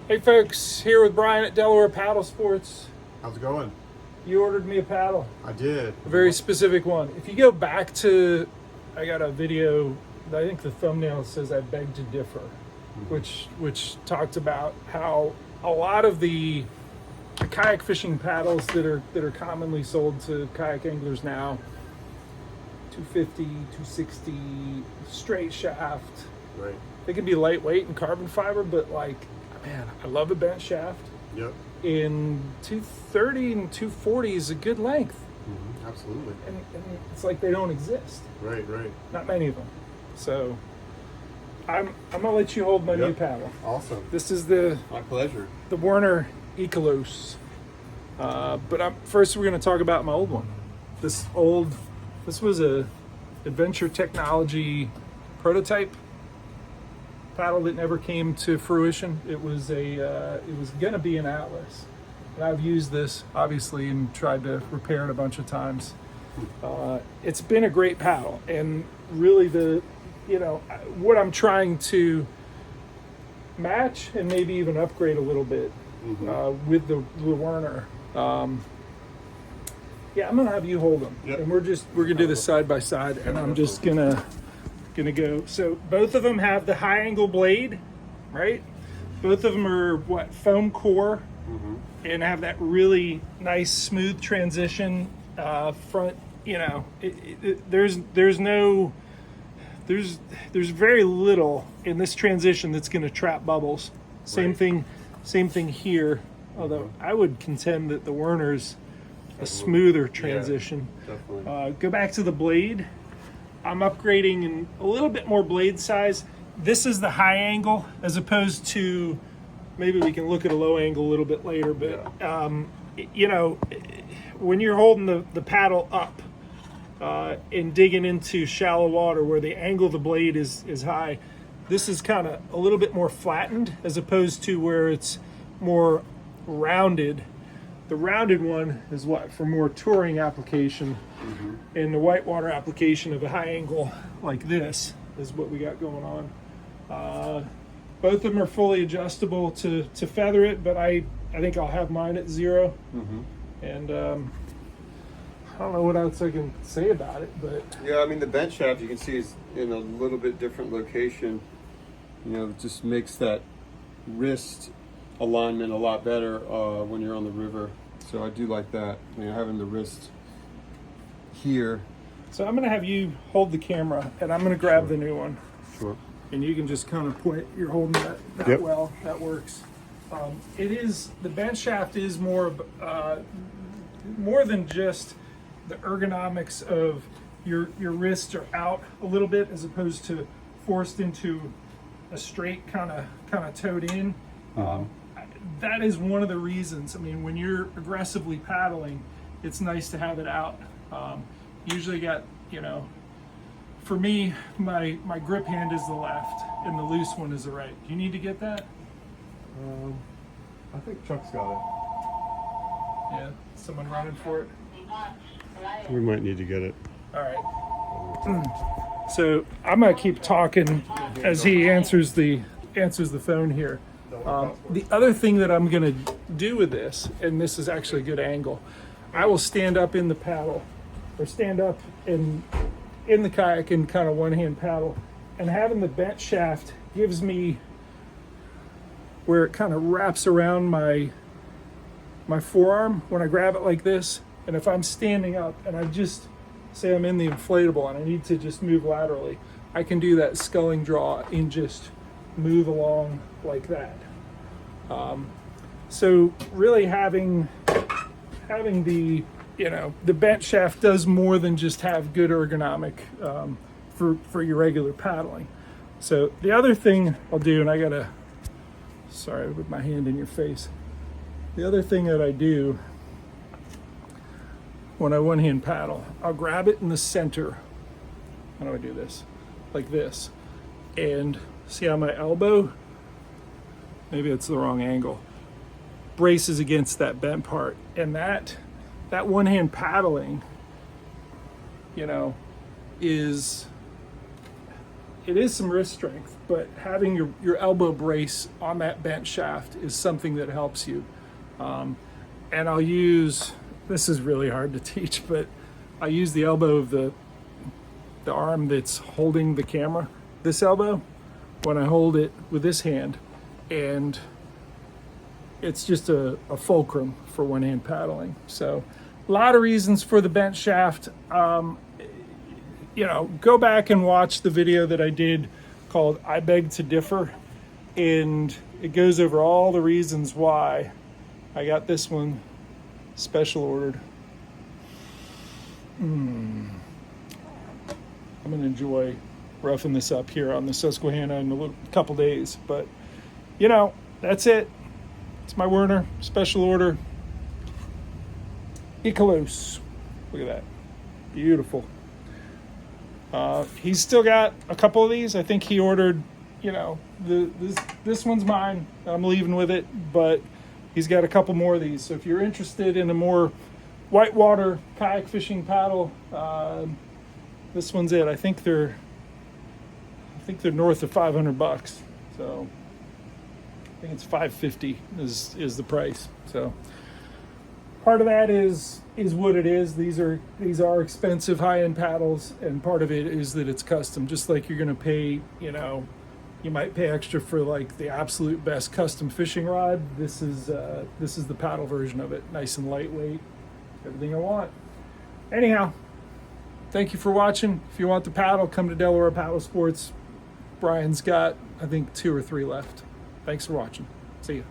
Hey folks, here with Brian at Delaware Paddle Sports. How's it going? You ordered me a paddle, I did. a very specific one. If you go back to, I got a video, I think the thumbnail says I beg to differ, which talked about how a lot of the kayak fishing paddles that are commonly sold to kayak anglers now, 250, 260, straight shaft. Right. They can be lightweight and carbon fiber, but like, man, I love a bent shaft. Yep. In 230 and 240 is a good length. Absolutely. And it's like they don't exist. Right. Not many of them. So I'm gonna let you hold my new paddle. Awesome. This is the My pleasure. Warner Ikelos. First we're gonna talk about my old one. This was a Adventure Technology prototype paddle that never came to fruition. It was gonna be an Atlas, and I've used this obviously and tried to repair it a bunch of times. It's been a great paddle, and really what I'm trying to match and maybe even upgrade a little bit with the Werner. I'm gonna have you hold them, and we're gonna do this side by side, and I'm just gonna go. So both of them have the high angle blade, right? Both of them are foam core, and have that really nice smooth transition front. There's very little in this transition that's going to trap bubbles. Same thing here. Although I would contend that the Werner's a smoother transition. Yeah, definitely. Go back to the blade. I'm upgrading in a little bit more blade size. This is the high angle, as opposed to, maybe we can look at a low angle a little bit later, but when you're holding the paddle up and digging into shallow water where the angle of the blade is high, this is kind of a little bit more flattened, as opposed to where it's more rounded. The rounded one is for more touring application, and the whitewater application of a high angle like this is what we got going on. Both of them are fully adjustable to feather it, but I think I'll have mine at 0. And I don't know what else I can say about it, but Yeah, I mean the bent shaft you can see is in a little bit different location. It just makes that wrist alignment a lot better when you're on the river. So I do like that. Having the wrist here. So I'm going to have you hold the camera, and I'm going to grab the new one. Sure. And you can just kind of point. You're holding that well. That works. The bent shaft is more than just the ergonomics of your wrists are out a little bit, as opposed to forced into a straight kind of towed in. That is one of the reasons. I mean, when you're aggressively paddling, it's nice to have it out. Usually for me, my grip hand is the left and the loose one is the right. Do you need to get that? I think Chuck's got it. Yeah, someone running for it? We might need to get it. All right. So I'm gonna keep talking as he answers the phone here. The other thing that I'm gonna do with this, and this is actually a good angle, I will stand up in the paddle, or stand up in the kayak and kind of one-hand paddle, and having the bent shaft gives me where it kind of wraps around my forearm when I grab it like this. And if I'm standing up and I just say I'm in the inflatable and I need to just move laterally, I can do that sculling draw and just move along like that. So really having the bent shaft does more than just have good ergonomic for your regular paddling. So the other thing I'll do, and sorry with my hand in your face. The other thing that I do when I one-hand paddle, I'll grab it in the center. How do I do this? Like this. And see how my elbow, maybe it's the wrong angle, braces against that bent part. And that one-hand paddling, is it is some wrist strength, but having your elbow brace on that bent shaft is something that helps you. And I'll use, this is really hard to teach, but I use the elbow of the arm that's holding the camera, this elbow, when I hold it with this hand, and it's just a fulcrum for one-hand paddling. So a lot of reasons for the bent shaft. You know, go back and watch the video that I did called I Beg to Differ, and it goes over all the reasons why I got this one special ordered. I'm gonna enjoy roughing this up here on the Susquehanna in a couple days, but you know, that's it. It's my Werner special order Ikelos. Look at that, beautiful. He's still got a couple of these. I think he ordered, you know, this one's mine. I'm leaving with it, but he's got a couple more of these. So if you're interested in a more whitewater kayak fishing paddle, this one's it. I think they're north of $500. So I think it's $550 is the price. So part of that is what it is. These are expensive high-end paddles, and part of it is that it's custom. Just like you're gonna pay, you know, you might pay extra for like the absolute best custom fishing rod. This is the paddle version of it. Nice and lightweight, everything I want. Anyhow, thank you for watching. If you want the paddle, come to Delaware Paddle Sports. Brian's got, I think, 2 or 3 left. Thanks for watching. See ya.